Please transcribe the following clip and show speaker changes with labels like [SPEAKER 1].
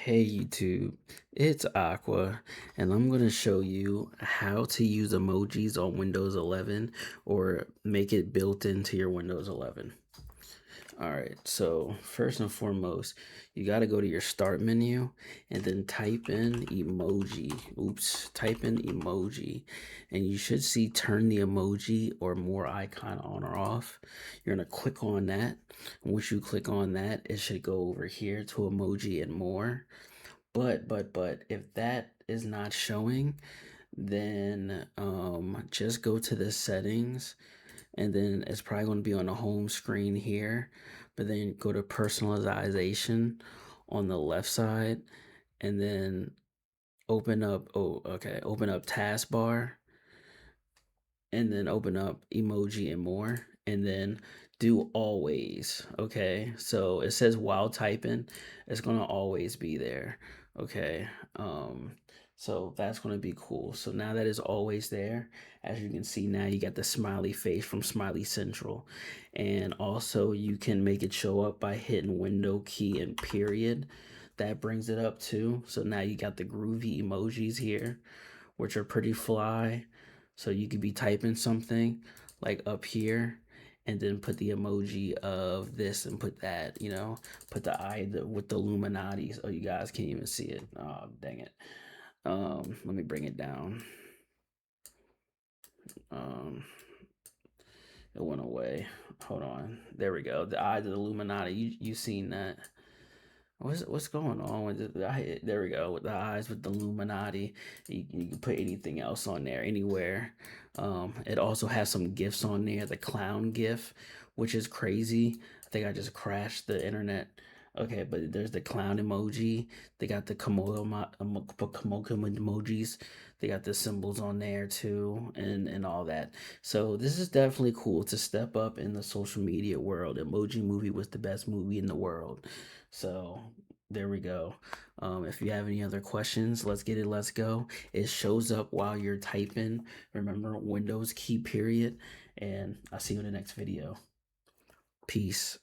[SPEAKER 1] Hey YouTube, it's Aqua, and I'm going to show you how to use emojis on Windows 11 or make it built into your Windows 11. All right, so first and foremost, you got to go to your start menu and then type in emoji. Type in emoji, and you should see turn the emoji or more icon on or off. You're going to click on that. Once you click on that, it should go over here to emoji and more. But if that is not showing, then just go to the settings, and then it's probably going to be on the home screen here, but then go to personalization on the left side, and then open up taskbar, and then open up emoji and more, and then do always. Okay, so it says while typing, it's gonna always be there. Okay, so that's gonna be cool. So now that is always there, as you can see, now you got the smiley face from Smiley Central, and also you can make it show up by hitting window key and period. That brings it up too. So now you got the groovy emojis here, which are pretty fly. So you could be typing something like up here, and then put the emoji of this and put that, put the eye with the Illuminati. Oh, you guys can't even see it. Oh, dang it. Let me bring it down. Um, it went away. Hold on. There we go. The eye of the Illuminati. You seen that? What's going on with it? There we go. With the eyes with the Illuminati. You can put anything else on there, anywhere. It also has some GIFs on there. The clown GIF, which is crazy. I think I just crashed the internet. Okay, but there's the clown emoji. They got the Komodo emojis. They got the symbols on there too, and all that. So this is definitely cool to step up in the social media world. Emoji Movie was the best movie in the world. So there we go. If you have any other questions, let's get it. Let's go. It shows up while you're typing. Remember, Windows key period. And I'll see you in the next video. Peace.